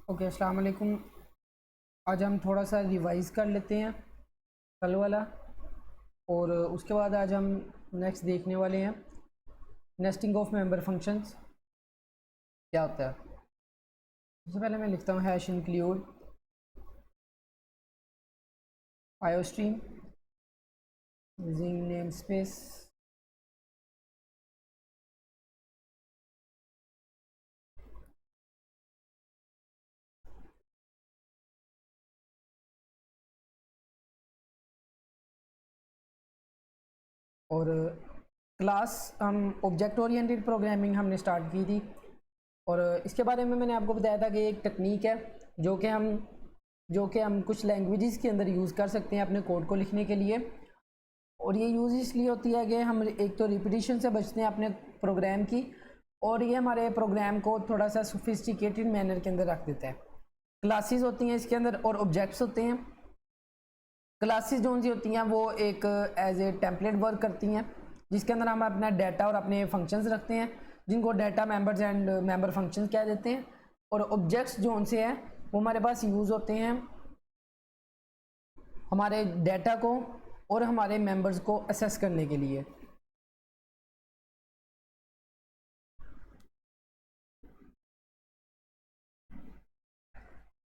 Okay, अस्सलाम वालेकुम। आज हम थोड़ा सा रिवाइज़ कर लेते हैं कल वाला, और उसके बाद आज हम नेक्स्ट देखने वाले हैं नेस्टिंग ऑफ मेंबर फंक्शंस क्या होता है। सबसे पहले मैं लिखता हूँ hash include iostream using name space और क्लास। हम ऑब्जेक्ट ओरिएंटेड प्रोग्रामिंग हमने स्टार्ट की थी, और इसके बारे में मैंने आपको बताया था कि एक टेक्निक है जो कि हम कुछ लैंग्वेजेस के अंदर यूज़ कर सकते हैं अपने कोड को लिखने के लिए। और ये यूज़ इसलिए होती है कि हम एक तो रिपीटिशन से बचते हैं अपने प्रोग्राम की, और ये हमारे प्रोग्राम को थोड़ा सा सोफिस्टिकेटेड मैनर के अंदर रख देता है। क्लासेस होती हैं इसके अंदर और ऑब्जेक्ट्स होते हैं। क्लासेस जो सी होती हैं वो एक एज ए टेम्पलेट वर्क करती हैं, जिसके अंदर हम अपना डाटा और अपने फंक्शंस रखते हैं, जिनको data members and member functions कह देते हैं। और ऑब्जेक्ट्स जो उनसे हैं वो हमारे पास यूज़ होते हैं हमारे डाटा को और हमारे मेंबर्स को असेस करने के लिए।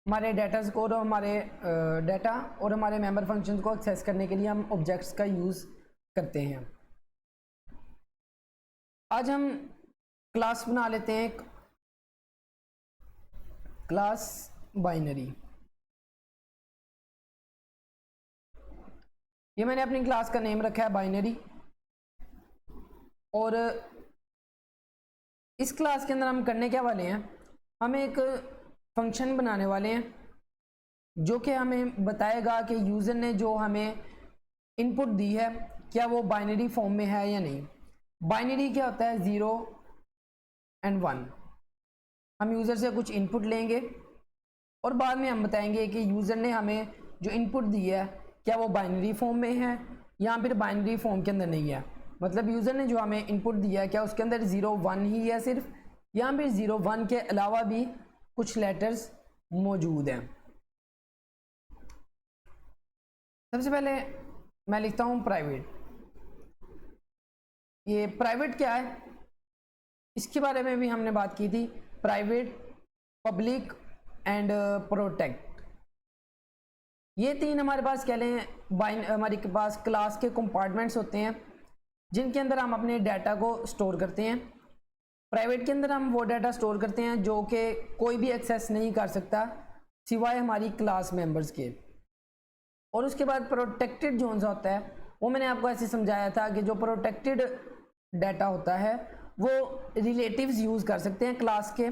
हमारे डाटा को और हमारे डाटा और हमारे मेंबर फंक्शंस को एक्सेस करने के लिए हम ऑब्जेक्ट्स का यूज़ करते हैं। आज हम क्लास बना लेते हैं, एक क्लास बाइनरी। ये मैंने अपनी क्लास का नेम रखा है बाइनरी, और इस क्लास के अंदर हम करने क्या वाले हैं, हम एक फंक्शन बनाने वाले हैं जो कि हमें बताएगा कि यूज़र ने जो हमें इनपुट दी है क्या वो बाइनरी फॉर्म में है या नहीं। बाइनरी क्या होता है, 0 एंड 1। हम यूज़र से कुछ इनपुट लेंगे और बाद में हम बताएंगे कि यूज़र ने हमें जो इनपुट दी है क्या वो बाइनरी फॉर्म में है या फिर बाइनरी फॉर्म के अंदर नहीं है। मतलब यूज़र ने जो हमें इनपुट दिया है क्या उसके अंदर 0 1 ही है सिर्फ, या फिर 0 1 के अलावा भी कुछ लेटर्स मौजूद हैं। सबसे पहले मैं लिखता हूँ प्राइवेट। ये प्राइवेट क्या है इसके बारे में भी हमने बात की थी। प्राइवेट, पब्लिक एंड प्रोटेक्ट, ये तीन हमारे पास कह लें हमारे पास क्लास के कंपार्टमेंट्स होते हैं जिनके अंदर हम अपने डाटा को स्टोर करते हैं। प्राइवेट के अंदर हम वो डाटा स्टोर करते हैं जो कि कोई भी एक्सेस नहीं कर सकता सिवाय हमारी क्लास मेंबर्स के। और उसके बाद प्रोटेक्टेड जोन होता है, वो मैंने आपको ऐसे समझाया था कि जो प्रोटेक्टेड डाटा होता है वो रिलेटिव्स यूज़ कर सकते हैं क्लास के,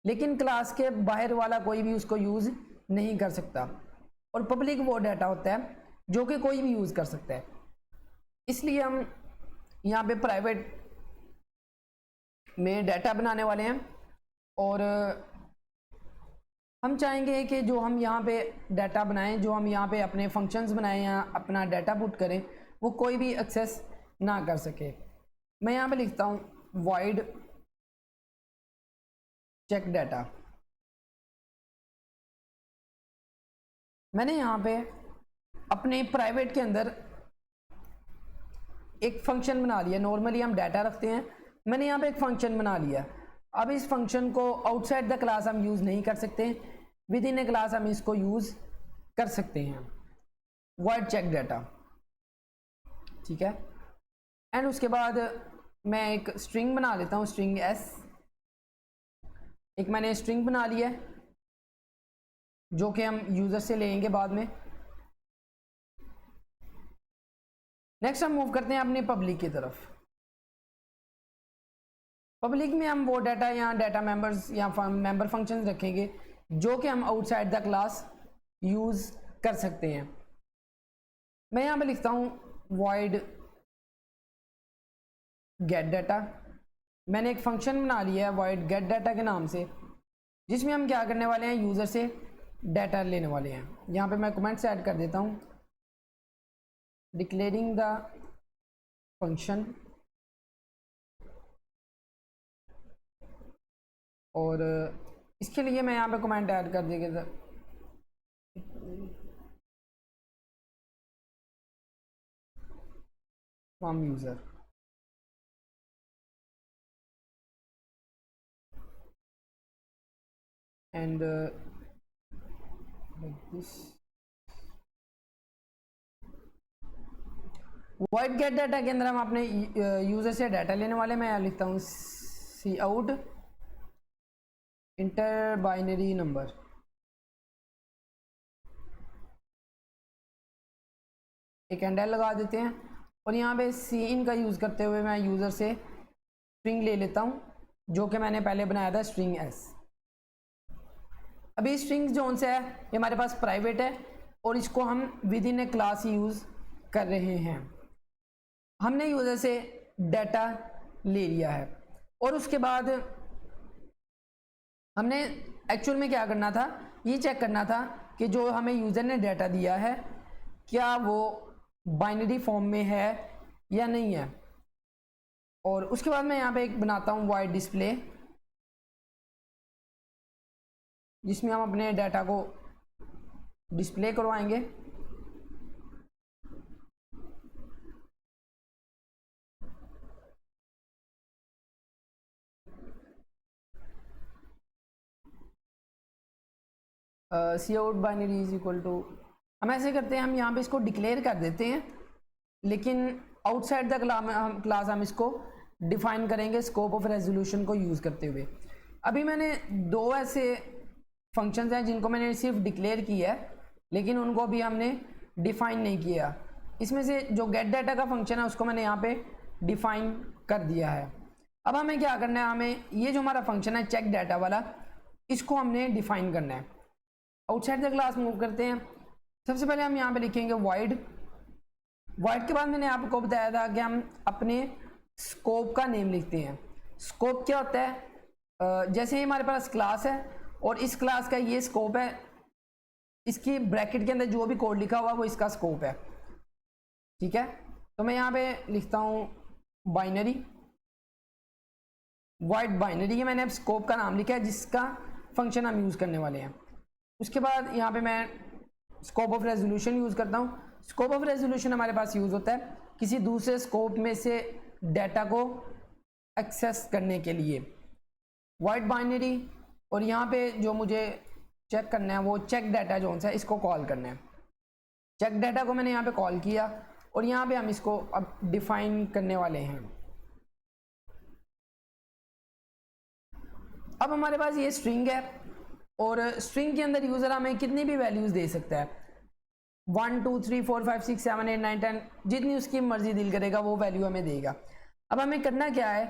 लेकिन क्लास के बाहर वाला कोई भी उसको यूज़ नहीं कर सकता। और पब्लिक वो डाटा होता है जो कि कोई भी यूज़ कर सकता है। इसलिए हम यहाँ पे प्राइवेट में डाटा बनाने वाले हैं, और हम चाहेंगे कि जो हम यहाँ पे डाटा बनाएं, जो हम यहाँ पे अपने फंक्शंस बनाएं या अपना डाटा पुट करें, वो कोई भी एक्सेस ना कर सके। मैं यहाँ पे लिखता हूँ void check डाटा। मैंने यहाँ पे अपने प्राइवेट के अंदर एक फंक्शन बना लिया। नॉर्मली हम डाटा रखते हैं, मैंने यहाँ पे एक फंक्शन बना लिया। अब इस फंक्शन को आउटसाइड द क्लास हम यूज़ नहीं कर सकते, विद इन ए क्लास हम इसको यूज़ कर सकते हैं। void check डाटा, ठीक है। एंड उसके बाद मैं एक स्ट्रिंग बना लेता हूँ, स्ट्रिंग s। एक मैंने स्ट्रिंग बना लिया है जो कि हम यूज़र से लेंगे बाद में। नेक्स्ट हम मूव करते हैं अपने पब्लिक की तरफ। पब्लिक में हम वो डाटा या डाटा मेंबर्स या मेंबर फंक्शंस रखेंगे जो कि हम आउटसाइड द क्लास यूज़ कर सकते हैं। मैं यहाँ पे लिखता हूँ void get डाटा। मैंने एक फंक्शन बना लिया है void get डाटा के नाम से, जिसमें हम क्या करने वाले हैं, यूज़र से डाटा लेने वाले हैं। यहाँ पे मैं कमेंट्स ऐड कर देता हूँ, डिक्लेयरिंग द फंक्शन, और इसके लिए मैं यहाँ पे कमेंट ऐड कर देगा sir. From user and like this void get data के अंदर हम अपने यूजर से डाटा लेने वाले। मैं लिखता हूँ C out inter binary number, एक एंडल लगा देते हैं और यहाँ पे सी इन का यूज़ करते हुए मैं यूज़र से स्ट्रिंग ले लेता हूँ जो कि मैंने पहले बनाया था स्ट्रिंग एस। अभी स्ट्रिंग जो से है ये हमारे पास प्राइवेट है और इसको हम with in A class use कर रहे हैं। हमने यूज़र से डाटा ले लिया है और उसके बाद हमने एक्चुअल में क्या करना था, ये चेक करना था कि जो हमें यूज़र ने डाटा दिया है क्या वो बाइनरी फॉर्म में है या नहीं है। और उसके बाद मैं यहाँ पे एक बनाता हूँ वॉइड डिस्प्ले, जिसमें हम अपने डाटा को डिस्प्ले करवाएंगे। C out binary is equal to, हम ऐसे करते हैं, हम यहाँ पे इसको डिक्लेयर कर देते हैं लेकिन आउटसाइड द क्लास हम इसको डिफाइन करेंगे स्कोप ऑफ रेजोल्यूशन को यूज़ करते हुए। अभी मैंने दो ऐसे फंक्शंस हैं जिनको मैंने सिर्फ डिक्लेयर किया है लेकिन उनको अभी हमने डिफाइन नहीं किया। इसमें से जो गेट डाटा का फंक्शन है उसको मैंने यहाँ पे डिफाइन कर दिया है। अब हमें क्या करना है, हमें ये जो हमारा फंक्शन है चेक डाटा वाला, इसको हमने डिफाइन करना है। आउटसाइड द क्लास मूव करते हैं। सबसे पहले हम यहाँ पे लिखेंगे वॉइड। वॉइड के बाद मैंने आपको बताया था कि हम अपने स्कोप का नेम लिखते हैं। स्कोप क्या होता है, जैसे ही हमारे पास क्लास है और इस क्लास का ये स्कोप है, इसकी ब्रैकेट के अंदर जो भी कोड लिखा हुआ वो इसका स्कोप है, ठीक है। तो मैं यहाँ पे लिखता हूँ बाइनरी, वॉइड बाइनरी, ये मैंने अब स्कोप का नाम लिखा है जिसका फंक्शन हम यूज़ करने वाले हैं। उसके बाद यहाँ पे मैं स्कोप ऑफ रेजोल्यूशन यूज़ करता हूँ। स्कोप ऑफ रेजोल्यूशन हमारे पास यूज़ होता है किसी दूसरे स्कोप में से डाटा को एक्सेस करने के लिए। वॉइड बाइनरी, और यहाँ पे जो मुझे चेक करना है वो चेक डाटा जो है इसको कॉल करना है। चेक डाटा को मैंने यहाँ पे कॉल किया और यहाँ पे हम इसको अब डिफाइन करने वाले हैं। अब हमारे पास ये स्ट्रिंग है और स्ट्रिंग के अंदर यूज़र हमें कितनी भी वैल्यूज़ दे सकता है, 1 2 3 4 5 6 7 8 9 10, जितनी उसकी मर्जी दिल करेगा वो वैल्यू हमें देगा। अब हमें करना क्या है,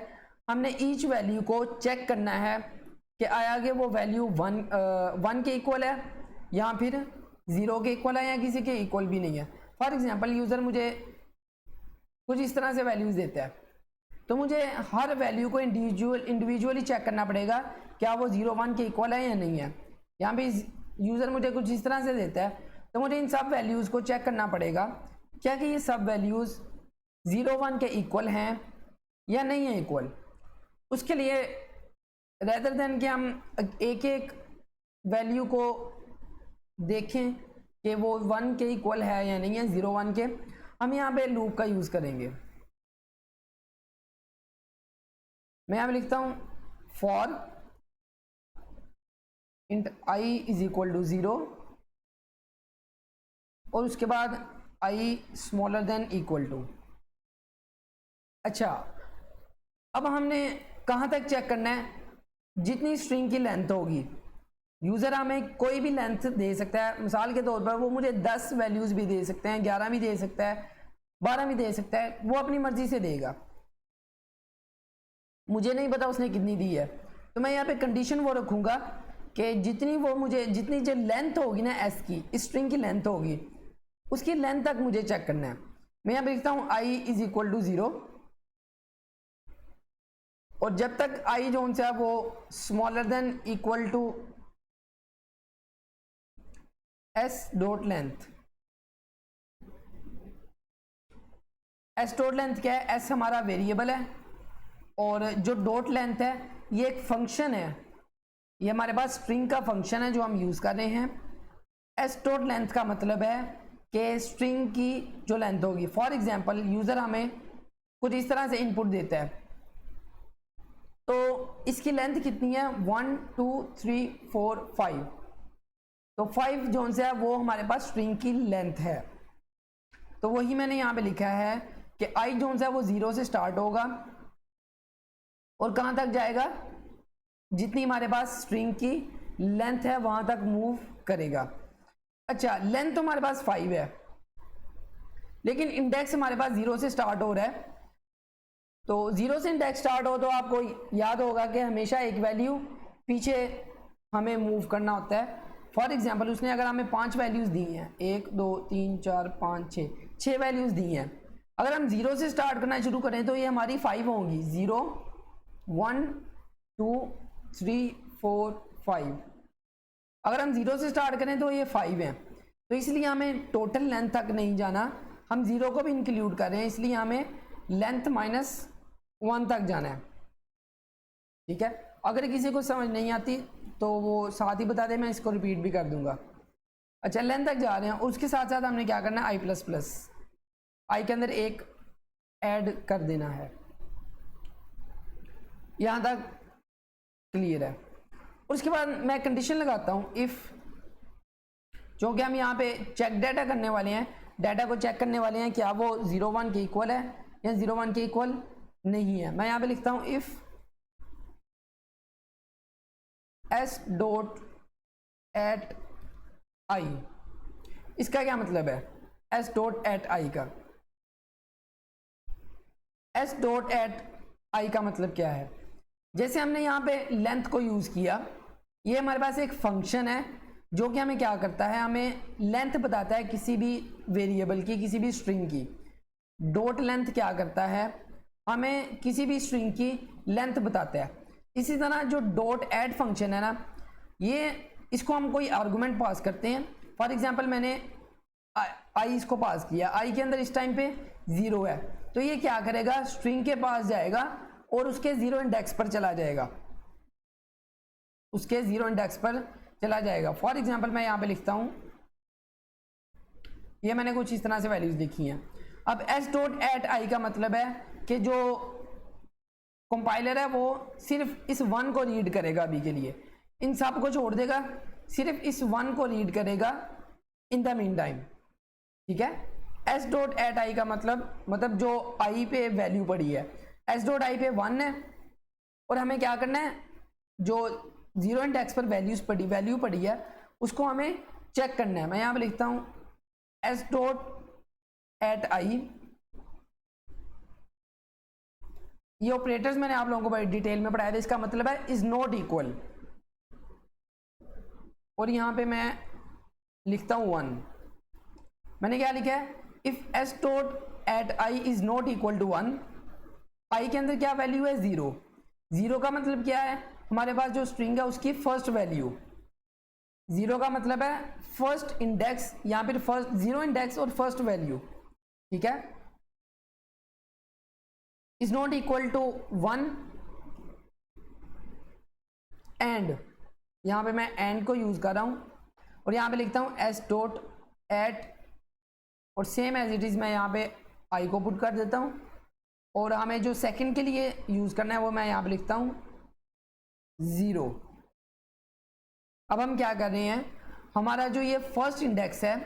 हमने ईच वैल्यू को चेक करना है कि आया कि वो वैल्यू 1 के इक्वल है या फिर 0 के इक्वल है या किसी के इक्वल भी नहीं है। फॉर एग्जांपल यूज़र मुझे कुछ इस तरह से वैल्यूज़ देता है तो मुझे हर वैल्यू को इंडिविजुअली चेक करना पड़ेगा क्या वो 0 1 के इक्वल है या नहीं है। यहाँ पे यूज़र मुझे कुछ इस तरह से देता है तो मुझे इन सब वैल्यूज़ को चेक करना पड़ेगा क्या कि ये सब वैल्यूज़ 0 1 के इक्वल हैं या नहीं है इक्वल। उसके लिए रेदर देन कि हम एक एक वैल्यू को देखें कि वो 1 के इक्वल है या नहीं है 0 1 के, हम यहाँ पे लूप का यूज़ करेंगे। मैं यहाँ पे लिखता हूँ for int I is equal to 0 और उसके बाद I smaller than equal to. अच्छा, अब हमने कहाँ तक चेक करना है, जितनी स्ट्रिंग की लेंथ होगी। यूज़र हमें कोई भी लेंथ दे सकता है, मिसाल के तौर पर वो मुझे 10 वैल्यूज़ भी दे सकते हैं, 11 भी दे सकता है, 12 भी दे सकता है, वो अपनी मर्जी से देगा, मुझे नहीं पता उसने कितनी दी है। तो मैं यहाँ पे कंडीशन वो रखूँगा कि जितनी जो लेंथ होगी ना एस की, इस स्ट्रिंग की लेंथ होगी, उसकी लेंथ तक मुझे चेक करना है। मैं यहाँ पे लिखता हूँ आई इज इक्वल टू 0 और जब तक आई जो है वो smaller than equal to S dot length. S dot length क्या है, एस हमारा वेरिएबल है और जो डॉट लेंथ है ये एक फंक्शन है ये हमारे पास स्ट्रिंग का फंक्शन है जो हम यूज़ कर रहे हैं। एस डॉट लेंथ का मतलब है कि स्ट्रिंग की जो लेंथ होगी। फॉर एग्जांपल यूज़र हमें कुछ इस तरह से इनपुट देता है, तो इसकी लेंथ कितनी है 1 2 3 4 5, तो 5 जो से है वो हमारे पास स्ट्रिंग की लेंथ है। तो वही मैंने यहाँ पे लिखा है कि आई जो है वो 0 से स्टार्ट होगा और कहाँ तक जाएगा, जितनी हमारे पास स्ट्रिंग की लेंथ है वहां तक मूव करेगा। अच्छा, लेंथ तो हमारे पास 5 है, लेकिन इंडेक्स हमारे पास 0 से स्टार्ट हो रहा है। तो 0 से इंडेक्स स्टार्ट हो तो आपको याद होगा कि हमेशा एक वैल्यू पीछे हमें मूव करना होता है। फॉर एग्जाम्पल उसने अगर हमें 5 वैल्यूज़ दी हैं, 1 2 3 4 5 6 वैल्यूज़ दी हैं, अगर हम 0 से स्टार्ट करना शुरू करें तो ये हमारी 5 होंगी, 0 1 2 3 4 5। अगर हम 0 से स्टार्ट करें तो ये 5 है, तो इसलिए हमें टोटल लेंथ तक नहीं जाना, हम 0 को भी इंक्लूड कर रहे हैं, इसलिए हमें लेंथ -1 तक जाना है। ठीक है, अगर किसी को समझ नहीं आती तो वो साथ ही बता दे, मैं इसको रिपीट भी कर दूंगा। अच्छा, लेंथ तक जा रहे हैं, उसके साथ साथ हमने क्या करना है, आई प्लस प्लस आई के अंदर एक ऐड कर देना है। यहां तक क्लियर है। उसके बाद मैं कंडीशन लगाता हूं, इफ, जो कि हम यहाँ पे चेक डाटा करने वाले हैं, डाटा को चेक करने वाले हैं क्या वो 0 1 के इक्वल है या 0 1 के इक्वल नहीं है। मैं यहाँ पे लिखता हूं इफ एस डॉट एट आई। इसका क्या मतलब है, एस डॉट एट आई का, एस डॉट एट आई का मतलब क्या है, जैसे हमने यहाँ पे लेंथ को यूज किया, ये हमारे पास एक फंक्शन है जो कि हमें क्या करता है, हमें लेंथ बताता है किसी भी वेरिएबल की, किसी भी स्ट्रिंग की। डॉट लेंथ क्या करता है, हमें किसी भी स्ट्रिंग की लेंथ बताता है। इसी तरह जो डॉट ऐड फंक्शन है ना, ये इसको हम कोई आर्गुमेंट पास करते हैं। फॉर एग्जांपल मैंने आई इसको पास किया, आई के अंदर इस टाइम पे 0 है, तो ये क्या करेगा, स्ट्रिंग के पास जाएगा और उसके 0 इंडेक्स पर चला जाएगा, उसके 0 इंडेक्स पर चला जाएगा। फॉर एग्जांपल मैं यहाँ पे लिखता हूँ, ये मैंने कुछ इस तरह से वैल्यूज लिखी हैं। अब एस डॉट एट आई का मतलब है कि जो कंपाइलर है वो सिर्फ इस 1 को रीड करेगा, अभी के लिए इन सब को छोड़ देगा, सिर्फ इस 1 को रीड करेगा इन द मीन टाइम। ठीक है, एस डॉट एट आई का मतलब जो आई पे वैल्यू पड़ी है, एस डॉट आई पे 1 है, और हमें क्या करना है, जो 0 इंडेक्स पर वैल्यू पड़ी है उसको हमें चेक करना है। मैं यहाँ पे लिखता हूँ एस डॉट एट आई। ये ऑपरेटर्स मैंने आप लोगों को बड़ी डिटेल में पढ़ाया था, इसका मतलब है इज नॉट इक्वल, और यहां पे मैं लिखता हूं 1। मैंने क्या लिखा है, if S dot at I is not equal to 1, I के अंदर क्या वैल्यू है, 0। 0 का मतलब क्या है, हमारे पास जो स्ट्रिंग है उसकी फर्स्ट वैल्यू। 0 का मतलब है फर्स्ट इंडेक्स, यहां पर फर्स्ट 0 इंडेक्स और फर्स्ट वैल्यू। ठीक है, is not equal to 1 and, यहां पे मैं एंड को यूज कर रहा हूं, और यहां पे लिखता हूं एस डॉट एट, और सेम एज इट इज मैं यहां पे आई को पुट कर देता हूं, और हमें जो सेकंड के लिए यूज करना है वो मैं यहां पे लिखता हूं 0। अब हम क्या कर रहे हैं, हमारा जो ये फर्स्ट इंडेक्स है,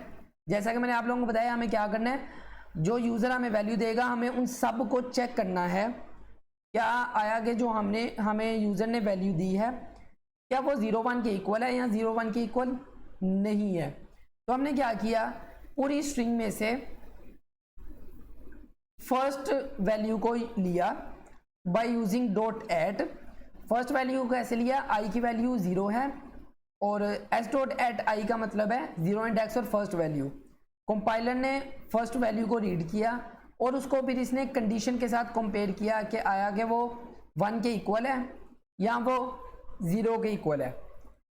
जैसा कि मैंने आप लोगों को बताया, हमें क्या करना है, जो यूजर हमें वैल्यू देगा हमें उन सब को चेक करना है, क्या आया कि जो हमें यूजर ने वैल्यू दी है क्या वो 0 1 के इक्वल है या 0 1 के इक्वल नहीं है। तो हमने क्या किया, पूरी स्ट्रिंग में से फर्स्ट वैल्यू को लिया by using dot at. First value को कैसे लिया, आई की वैल्यू 0 है, और एस डॉट एट आई का मतलब है 0 इंडेक्स और फर्स्ट वैल्यू। कंपाइलर ने फर्स्ट वैल्यू को रीड किया और उसको फिर इसने कंडीशन के साथ कंपेयर किया कि आया कि वो 1 के इक्वल है या वो 0 के इक्वल है।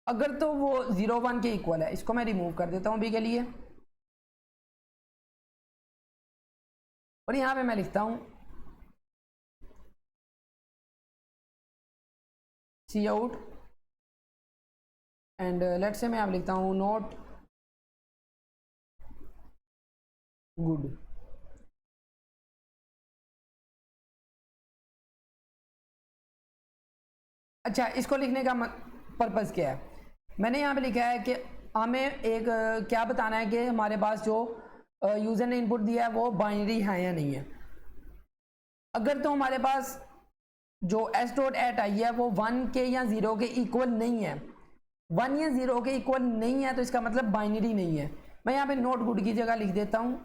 अगर तो वो 0 1 के इक्वल है, इसको मैं रिमूव कर देता हूं अभी के लिए, और यहां पे मैं लिखता हूं सी आउट एंड लेट्स से मैं यहाँ लिखता हूँ नॉट गुड। अच्छा, इसको लिखने का पर्पज़ क्या है? मैंने यहाँ पे लिखा है कि हमें एक क्या बताना है कि हमारे पास जो यूज़र ने इनपुट दिया है वो बाइनरी है या नहीं है। अगर तो हमारे पास जो एस डॉट एट आई है वो 1 के या 0 के इक्वल नहीं है, 1 या 0 के इक्वल नहीं है, तो इसका मतलब बाइनरी नहीं है। मैं यहाँ पे नोट गुड की जगह लिख देता हूँ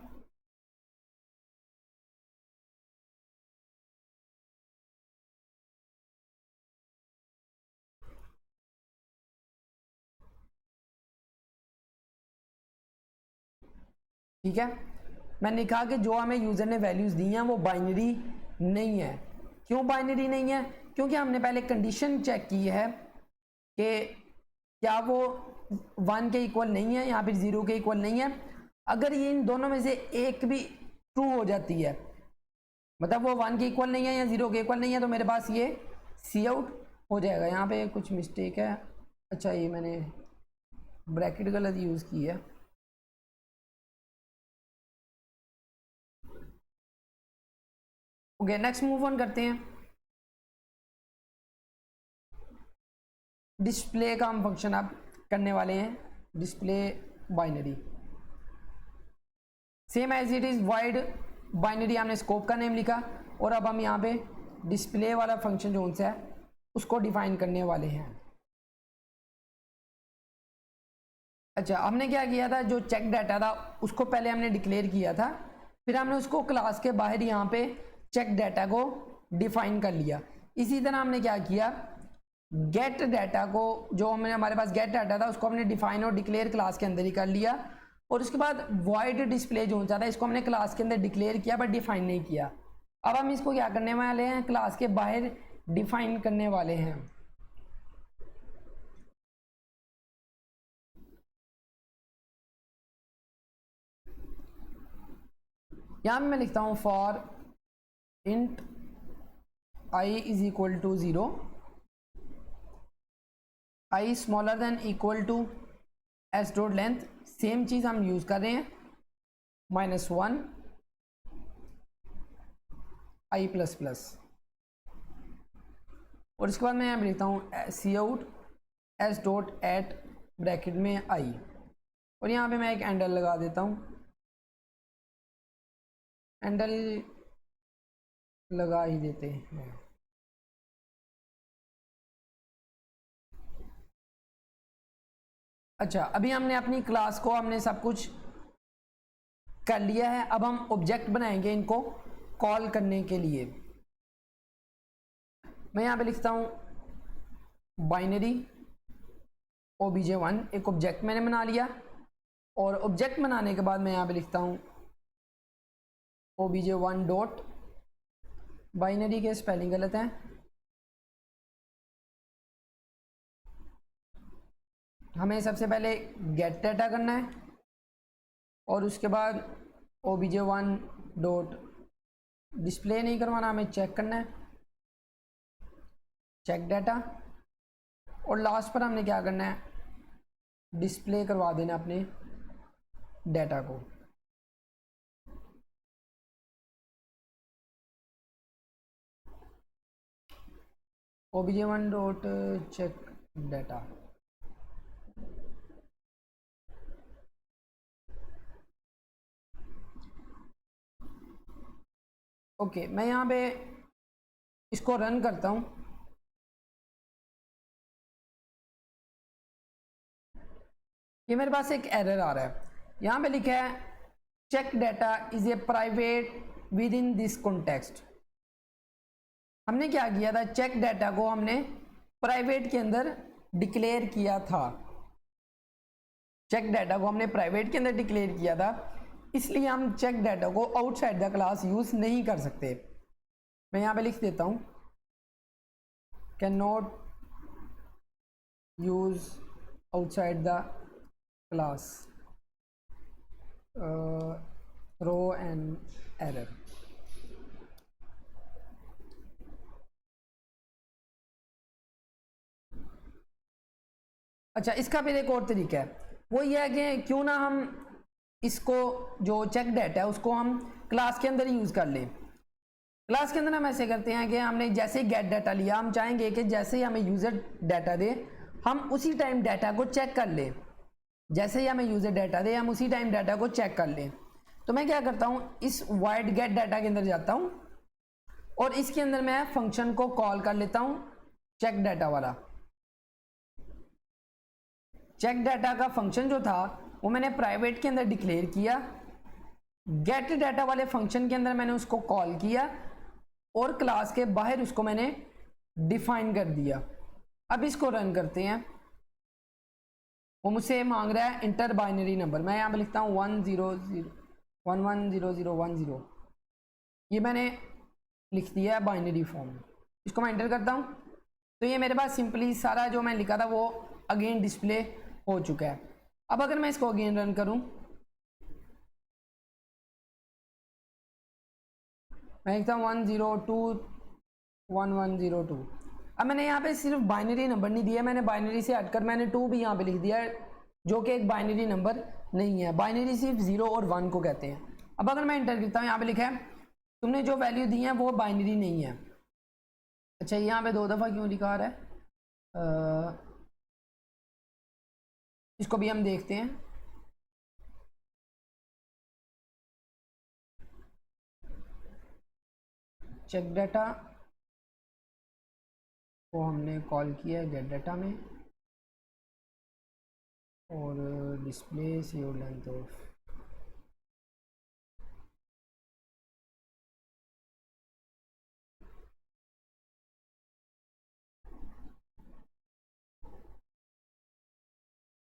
ठीक है। मैंने कहा कि जो हमें यूज़र ने वैल्यूज़ दी हैं वो बाइनरी नहीं है। क्यों बाइनरी नहीं है? क्योंकि हमने पहले कंडीशन चेक की है कि क्या वो 1 के इक्वल नहीं है या फिर 0 के इक्वल नहीं है। अगर ये इन दोनों में से एक भी ट्रू हो जाती है, मतलब वो 1 के इक्वल नहीं है या 0 के इक्वल नहीं है, तो मेरे पास ये सी आउट हो जाएगा। यहाँ पे कुछ मिस्टेक है। अच्छा, ये मैंने ब्रैकेट गलत यूज़ की है। ओके, नेक्स्ट मूव ऑन करते हैं। डिस्प्ले का हम फंक्शन अब करने वाले हैं, display binary. Same as it is void binary, हमने स्कोप का नेम लिखा और अब हम यहाँ पे डिस्प्ले वाला फंक्शन जो उनसे है उसको डिफाइन करने वाले हैं। अच्छा, हमने क्या किया था, जो चेक डाटा था उसको पहले हमने डिक्लेयर किया था, फिर हमने उसको क्लास के बाहर यहाँ पे चेक डाटा को डिफाइन कर लिया। इसी तरह हमने क्या किया, गेट डाटा को, जो हमने हमारे पास गेट डाटा था उसको हमने डिफाइन और डिक्लेयर क्लास के अंदर ही कर लिया। और उसके बाद वॉइड डिस्प्ले जो होता था इसको हमने क्लास के अंदर डिक्लेयर किया बट डिफाइन नहीं किया। अब हम इसको क्या करने वाले हैं, क्लास के बाहर डिफाइन करने वाले हैं। यहाँ मैं लिखता हूँ for int I is equal to 0, I smaller than equal to S dot length, same चीज़ हम यूज़ कर रहे हैं, -1 आई प्लस प्लस। और इसके बाद मैं यहाँ लिखता हूँ C out S dot at bracket में आई, और यहाँ पे मैं एक एंडल लगा देता हूँ, एंडल लगा ही देते हैं। अच्छा, अभी हमने अपनी क्लास को हमने सब कुछ कर लिया है। अब हम ऑब्जेक्ट बनाएंगे इनको कॉल करने के लिए। मैं यहाँ पे लिखता हूँ बाइनरी obj1, एक ऑब्जेक्ट मैंने बना लिया। और ऑब्जेक्ट बनाने के बाद मैं यहाँ पे लिखता हूँ obj1 डॉट, बाइनरी के स्पेलिंग गलत हैं, हमें सबसे पहले गेट डाटा करना है और उसके बाद obj1 डॉट डिस्प्ले नहीं करवाना, हमें चेक करना है, चेक डाटा। और लास्ट पर हमने क्या करना है, डिस्प्ले करवा देना अपने डाटा को। obj1 dot check data. Okay, मैं यहाँ पे इसको रन करता हूँ। ये मेरे पास एक एरर आ रहा है, यहाँ पे लिखा है check data is a private within this context. हमने क्या किया था, चेक डाटा को हमने प्राइवेट के अंदर डिक्लेयर किया था, चेक डाटा को हमने प्राइवेट के अंदर डिक्लेयर किया था, इसलिए हम चेक डाटा को आउटसाइड द क्लास यूज नहीं कर सकते। मैं यहाँ पे लिख देता हूँ can not use outside the class, throw an error. अच्छा, इसका फिर एक और तरीका है, वो ये है कि क्यों ना हम इसको जो चेक डाटा है उसको हम क्लास के अंदर यूज़ कर लें। क्लास के अंदर हम ऐसे करते हैं कि हमने जैसे ही गेट डाटा लिया, हम चाहेंगे कि जैसे ही हमें यूज़र डाटा दे हम उसी टाइम डाटा को चेक कर लें। जैसे ही हमें यूज़र डाटा दे हम उसी टाइम डाटा को चेक कर लें। तो मैं क्या करता हूँ, इस वाइड गेट डाटा के अंदर जाता हूँ और इसके अंदर मैं फंक्शन को कॉल कर लेता हूँ चेक डाटा वाला। चेक डाटा का फंक्शन जो था वो मैंने प्राइवेट के अंदर डिक्लेयर किया, गेट डाटा वाले फंक्शन के अंदर मैंने उसको कॉल किया और क्लास के बाहर उसको मैंने डिफाइन कर दिया। अब इसको रन करते हैं। वो मुझसे मांग रहा है इंटर बाइनरी नंबर, मैं यहाँ पे लिखता हूँ 110010। ये मैंने लिख दिया है बाइनरी फॉर्म। इसको मैं एंटर करता हूँ तो ये मेरे पास सिंपली सारा जो मैं लिखा था वो अगेन डिस्प्ले हो चुका है। अब अगर मैं इसको अगेन रन करूँ, मैं लिखता हूँ 1021102। अब मैंने यहाँ पे सिर्फ बाइनरी नंबर नहीं दिया, मैंने बाइनरी से हटकर मैंने 2 भी यहाँ पे लिख दिया है, जो कि एक बाइनरी नंबर नहीं है। बाइनरी सिर्फ 0 और 1 को कहते हैं। अब अगर मैं एंटर करता हूँ, यहाँ पे लिखा है तुमने जो वैल्यू दी है वो बाइनरी नहीं है। अच्छा, यहाँ पे 2 दफ़ा क्यों लिखा रहा है, इसको भी हम देखते हैं। चेक डाटा को हमने कॉल किया है गेट डाटा में और डिस्प्ले सेव लेंथ ऑफ,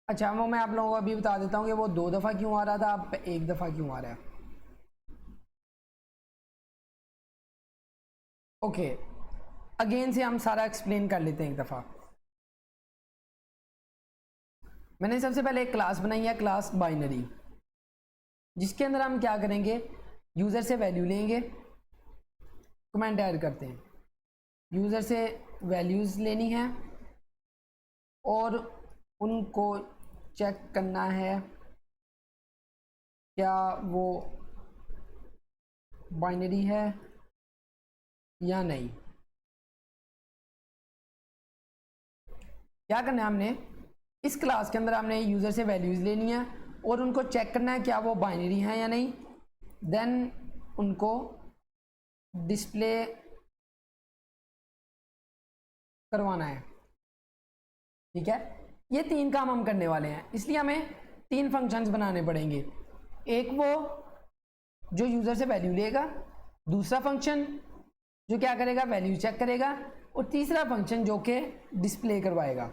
अच्छा वो मैं आप लोगों को अभी बता देता हूँ कि वो 2 दफ़ा क्यों आ रहा था, अब 1 दफ़ा क्यों आ रहा है। ओके, अगेन से हम सारा एक्सप्लेन कर लेते हैं एक दफ़ा। मैंने सबसे पहले एक क्लास बनाई है, क्लास बाइनरी, जिसके अंदर हम क्या करेंगे, यूज़र से वैल्यू लेंगे। कमेंट ऐड करते हैं, यूज़र से वैल्यूज़ लेनी है और उनको चेक करना है क्या वो बाइनरी है या नहीं। क्या करना है, हमने इस क्लास के अंदर हमने यूज़र से वैल्यूज़ लेनी है और उनको चेक करना है क्या वो बाइनरी हैं या नहीं, देन उनको डिस्प्ले करवाना है। ठीक है, ये 3 काम हम करने वाले हैं, इसलिए हमें 3 फंक्शंस बनाने पड़ेंगे। एक वो जो यूज़र से वैल्यू लेगा, दूसरा फंक्शन जो क्या करेगा, वैल्यू चेक करेगा, और तीसरा फंक्शन जो कि डिस्प्ले करवाएगा।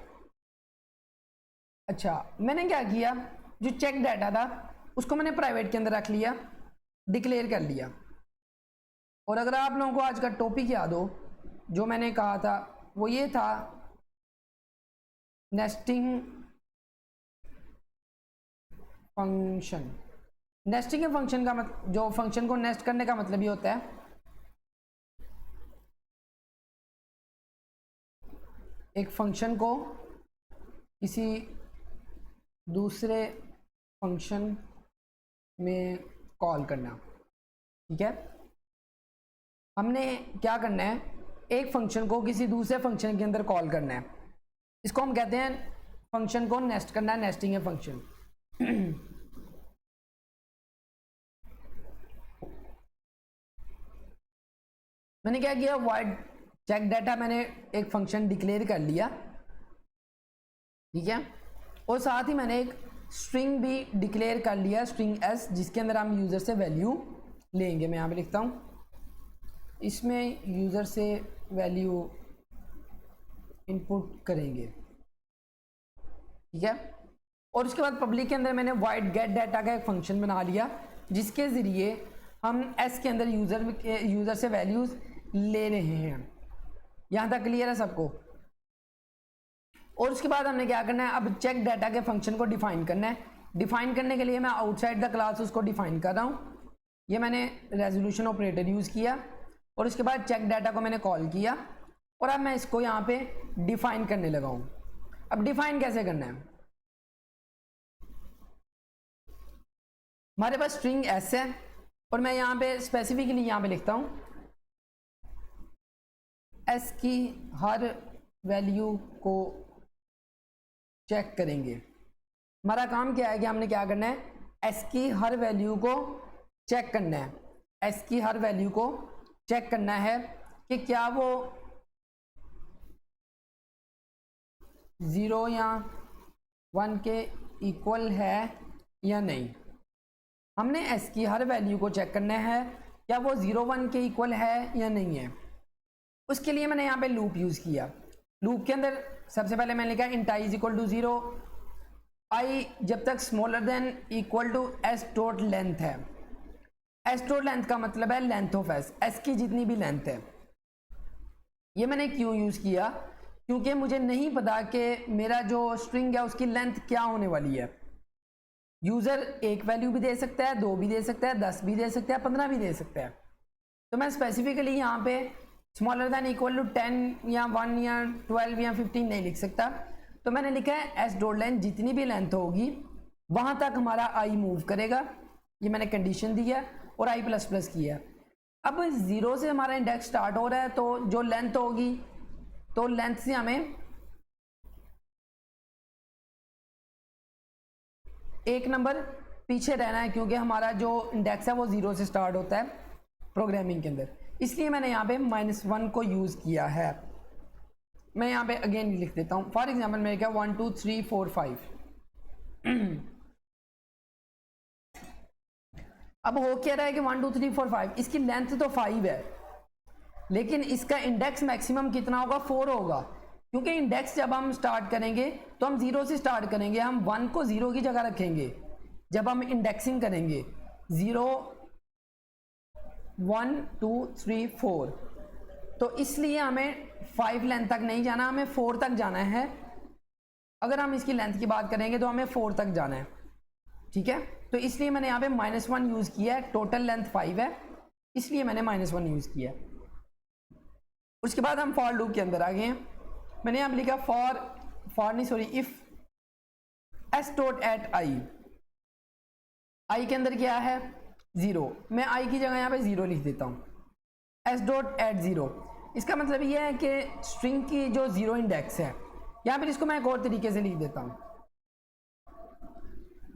अच्छा, मैंने क्या किया, जो चेक डाटा था उसको मैंने प्राइवेट के अंदर रख लिया, डिक्लेयर कर लिया। और अगर आप लोगों को आज का टॉपिक याद हो जो मैंने कहा था वो ये था नेस्टिंग फंक्शन। नेस्टिंग के फंक्शन का मतलब, जो फंक्शन को नेस्ट करने का मतलब ये होता है एक फंक्शन को किसी दूसरे फंक्शन में कॉल करना। ठीक है, हमने क्या करना है, एक फंक्शन को किसी दूसरे फंक्शन के अंदर कॉल करना है, इसको हम कहते हैं फंक्शन को नेस्ट करना है, नेस्टिंग है फंक्शन। मैंने क्या किया, वाइड चेक डाटा मैंने एक फंक्शन डिक्लेयर कर लिया। ठीक है, और साथ ही मैंने एक स्ट्रिंग भी डिक्लेयर कर लिया, स्ट्रिंग एस, जिसके अंदर हम यूज़र से वैल्यू लेंगे। मैं यहाँ पे लिखता हूँ, इसमें यूज़र से वैल्यू इनपुट करेंगे। ठीक है, और उसके बाद पब्लिक के अंदर मैंने वाइड गेट डाटा का एक फंक्शन बना लिया, जिसके ज़रिए हम एस के अंदर यूज़र से वैल्यूज़ ले रहे हैं। यहाँ तक क्लियर है सबको। और उसके बाद हमने क्या करना है, अब चेक डाटा के फंक्शन को डिफाइन करना है। डिफाइन करने के लिए मैं आउटसाइड द क्लास उसको डिफाइन कर रहा हूँ। ये मैंने रेजोल्यूशन ऑपरेटर यूज़ किया और उसके बाद चेक डाटा को मैंने कॉल किया और अब मैं इसको यहाँ पे डिफाइन करने लगा हूँ। अब डिफाइन कैसे करना है, हमारे पास स्ट्रिंग एस है और मैं यहां पे स्पेसिफिकली यहां पे लिखता हूं एस की हर वैल्यू को चेक करेंगे। हमारा काम क्या है कि हमने क्या करना है, एस की हर वैल्यू को चेक करना है, एस की हर वैल्यू को चेक करना है कि क्या वो 0 या 1 के इक्वल है या नहीं। हमने एस की हर वैल्यू को चेक करना है क्या वो 0 1 के इक्वल है या नहीं है। उसके लिए मैंने यहाँ पे लूप यूज़ किया। लूप के अंदर सबसे पहले मैंने लिखा int I is equal to 0, I जब तक smaller than equal to S dot length है। एस डॉट लेंथ का मतलब है लेंथ ऑफ एस, एस की जितनी भी लेंथ है। ये मैंने क्यों यूज़ किया, क्योंकि मुझे नहीं पता कि मेरा जो स्ट्रिंग है उसकी लेंथ क्या होने वाली है। यूज़र एक वैल्यू भी दे सकता है, 2 भी दे सकता है, 10 भी दे सकता है, 15 भी दे सकता है। तो मैं स्पेसिफिकली यहाँ पे स्मॉलर दैन इक्वल टू 10 या 1 या 12 या 15 नहीं लिख सकता। तो मैंने लिखा है एस डॉट लेंथ जितनी भी लेंथ होगी वहाँ तक हमारा आई मूव करेगा। ये मैंने कंडीशन दी है और आई प्लस प्लस किया। अब 0 से हमारा इंडेक्स स्टार्ट हो रहा है, तो जो लेंथ होगी तो लेंथ से हमें एक नंबर पीछे रहना है, क्योंकि हमारा जो इंडेक्स है वो 0 से स्टार्ट होता है प्रोग्रामिंग के अंदर। इसलिए मैंने यहाँ पे -1 को यूज़ किया है। मैं यहाँ पे अगेन लिख देता हूँ। फॉर एग्जाम्पल मेरे क्या 1 2 3 4 5 अब हो क्या रहा है कि 1 2 3 4 5 इसकी लेंथ तो 5 है, लेकिन इसका इंडेक्स मैक्सिमम कितना होगा, 4 होगा। क्योंकि इंडेक्स जब हम स्टार्ट करेंगे तो हम 0 से स्टार्ट करेंगे, हम 1 को 0 की जगह रखेंगे। जब हम इंडेक्सिंग करेंगे 0 1 2 3 4, तो इसलिए हमें 5 लेंथ तक नहीं जाना, हमें 4 तक जाना है। अगर हम इसकी लेंथ की बात करेंगे तो हमें 4 तक जाना है, ठीक है। तो इसलिए मैंने यहाँ पे -1 यूज़ किया है। टोटल लेंथ 5 है, इसलिए मैंने -1 यूज़ किया है। उसके बाद हम फॉर लूप के अंदर आ गए हैं। मैंने यहाँ पे लिखा if S dot at I, आई के अंदर क्या है 0, मैं आई की जगह यहाँ पे 0 लिख देता हूँ। एस डॉट एट 0, इसका मतलब ये है कि स्ट्रिंग की जो 0 इंडेक्स है, यहाँ पर इसको मैं एक और तरीके से लिख देता हूँ।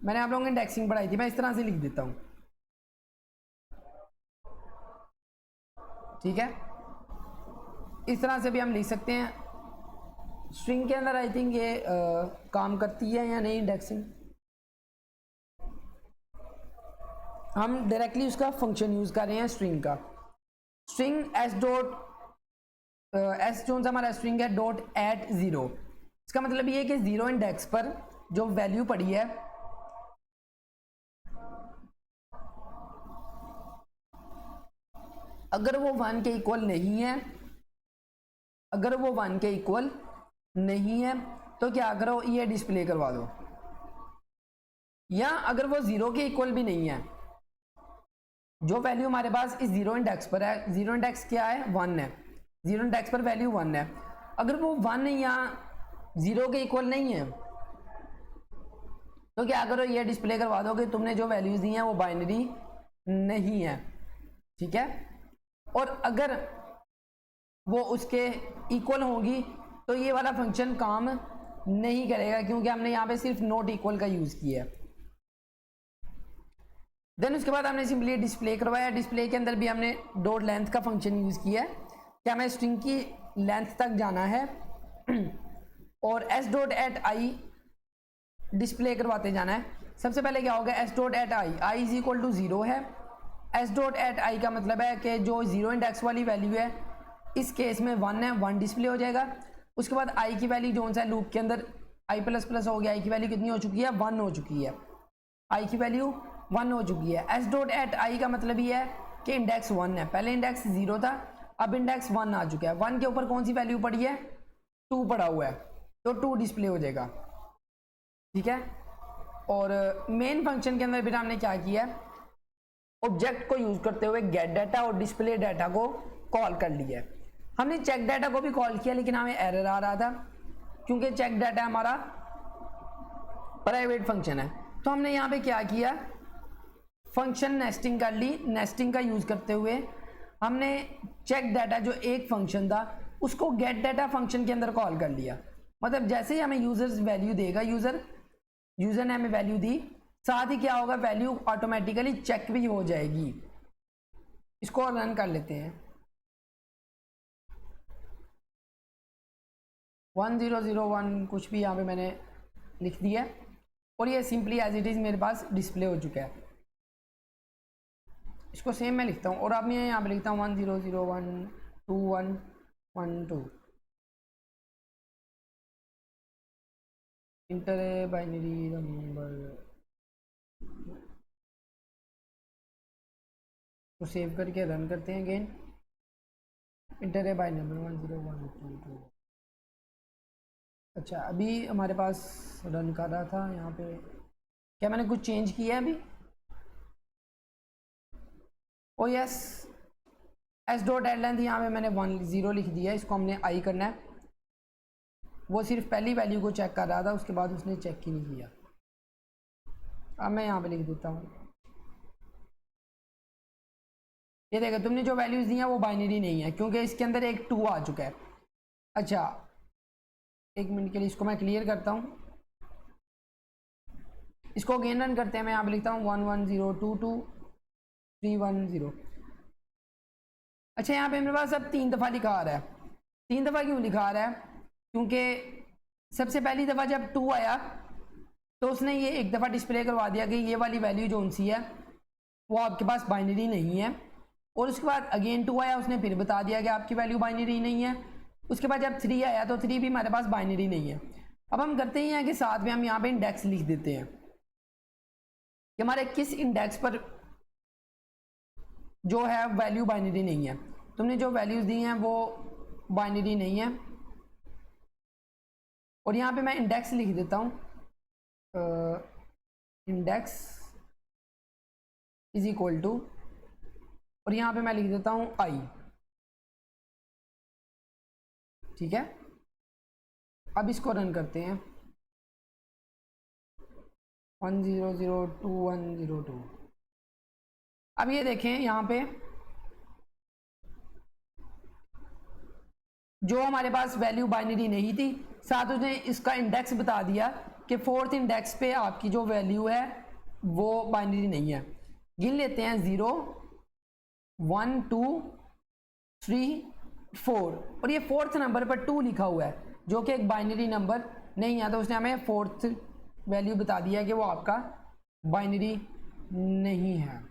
मैंने आप लोगों को इंडेक्सिंग पढ़ाई थी, मैं इस तरह से लिख देता हूँ, ठीक है। इस तरह से भी हम लिख सकते हैं। स्ट्रिंग के अंदर आई थिंक ये काम करती है या नहीं इंडेक्सिंग, हम डायरेक्टली उसका फंक्शन यूज कर रहे हैं स्ट्रिंग का। स्ट्रिंग एस डॉट एस जो हमारा स्ट्रिंग है डॉट एट 0, इसका मतलब ये है कि 0 इंडेक्स पर जो वैल्यू पड़ी है अगर वो 1 के इक्वल नहीं है, अगर वो 1 के इक्वल नहीं है तो क्या करो, ये डिस्प्ले करवा दो। या अगर वो 0 के इक्वल भी नहीं है, जो वैल्यू हमारे पास इस 0 इंडेक्स पर है, 0 इंडेक्स क्या है 1 है, 0 इंडेक्स पर वैल्यू 1 है, अगर वो 1 या 0 के इक्वल नहीं है तो क्या करो, ये डिस्प्ले करवा दो कि तुमने जो वैल्यूज दी हैं वो बाइनरी नहीं है, ठीक है। और अगर वो उसके इक्वल होगी तो ये वाला फंक्शन काम नहीं करेगा, क्योंकि हमने यहाँ पे सिर्फ नॉट इक्वल का यूज किया है। देन उसके बाद हमने सिंपली डिस्प्ले करवाया। डिस्प्ले के अंदर भी हमने डॉट लेंथ का फंक्शन यूज किया है कि हमें स्ट्रिंग की लेंथ तक जाना है और S dot at I display करवाते जाना है। सबसे पहले क्या होगा, S dot at I, I is equal to 0 है। एस डॉट एट आई का मतलब है कि जो 0 इंडेक्स वाली वैल्यू है इस केस में 1 है, 1 डिस्प्ले हो जाएगा। उसके बाद आई की वैल्यू जो सा लूप के अंदर आई प्लस प्लस हो गया, आई की वैल्यू कितनी हो चुकी है 1 हो चुकी है, आई की वैल्यू 1 हो चुकी है। एस डॉट एट आई का मतलब ये है कि इंडेक्स 1 है, पहले इंडेक्स 0 था, अब इंडेक्स 1 आ चुका है। 1 के ऊपर कौन सी वैल्यू पड़ी है, 2 पड़ा हुआ है, तो 2 डिस्प्ले हो जाएगा, ठीक है। और मेन फंक्शन के अंदर फिर हमने क्या किया, ऑब्जेक्ट को यूज करते हुए गेट डाटा और डिस्प्ले डाटा को कॉल कर लिया। हमने चेक डाटा को भी कॉल किया, लेकिन हमें एरर आ रहा था क्योंकि चेक डाटा हमारा प्राइवेट फंक्शन है। तो हमने यहाँ पे क्या किया, फंक्शन नेस्टिंग कर ली। नेस्टिंग का यूज़ करते हुए हमने चेक डाटा जो एक फंक्शन था उसको गेट डाटा फंक्शन के अंदर कॉल कर लिया। मतलब जैसे ही हमें यूजर्स वैल्यू देगा, यूज़र ने हमें वैल्यू दी, साथ ही क्या होगा, वैल्यू ऑटोमेटिकली चेक भी हो जाएगी। इसको रन कर लेते हैं। 1001 कुछ भी यहाँ पे मैंने लिख दिया और ये सिंपली एज इट इज़ मेरे पास डिस्प्ले हो चुका है। इसको सेम मैं लिखता हूँ और अब मैं यहाँ पे लिखता हूँ 10012112 इंटर ए बाइनरी नंबर को सेव करके रन करते हैं again. Inter a binary number 10122। अच्छा, अभी हमारे पास रन कर रहा था यहाँ पे, क्या मैंने कुछ चेंज किया है अभी? Oh yes, S dot at length यहाँ पे मैंने 10 लिख दिया है। इसको हमने आई करना है। वो सिर्फ पहली वैल्यू को चेक कर रहा था, उसके बाद उसने चेक ही नहीं किया। अब मैं यहाँ पे लिख देता हूँ, ये देखो तुमने जो वैल्यूज दी हैं वो बाइनरी नहीं है क्योंकि इसके अंदर एक 2 आ चुका है। अच्छा, एक मिनट के लिए इसको मैं क्लियर करता हूँ। इसको अगेन रन करते हैं। मैं यहाँ पे लिखता हूँ 11022310। अच्छा, यहाँ पे मेरे पास अब 3 दफ़ा लिखा आ रहा है। 3 दफ़ा क्यों लिखा आ रहा है? क्योंकि सबसे पहली दफ़ा जब 2 आया तो उसने ये एक दफ़ा डिस्प्ले करवा दिया कि ये वाली वैल्यू जो सी है वो आपके पास बाइनरी नहीं है। और उसके बाद अगेन 2 आया, उसने फिर बता दिया कि आपकी वैल्यू बाइनरी नहीं है। उसके बाद जब 3 आया तो 3 भी हमारे पास बाइनरी नहीं है। अब हम करते ही हैं कि साथ में हम यहाँ पे इंडेक्स लिख देते हैं कि हमारे किस इंडेक्स पर जो है वैल्यू बाइनरी नहीं है। तुमने जो वैल्यूज दी हैं वो बाइनरी नहीं है। और यहाँ पे मैं इंडेक्स लिख देता हूँ, इंडेक्स इज इक्वल टू, और यहाँ पे मैं लिख देता हूँ आई। ठीक है, अब इसको रन करते हैं 10022102। अब ये देखें यहाँ पे जो हमारे पास वैल्यू बाइनरी नहीं थी, साथ उसने इसका इंडेक्स बता दिया कि 4th इंडेक्स पे आपकी जो वैल्यू है वो बाइनरी नहीं है। गिन लेते हैं 0 1 2 3 4, और ये 4th नंबर पर 2 लिखा हुआ है जो कि एक बाइनरी नंबर नहीं है। तो उसने हमें 4th वैल्यू बता दिया कि वो आपका बाइनरी नहीं है।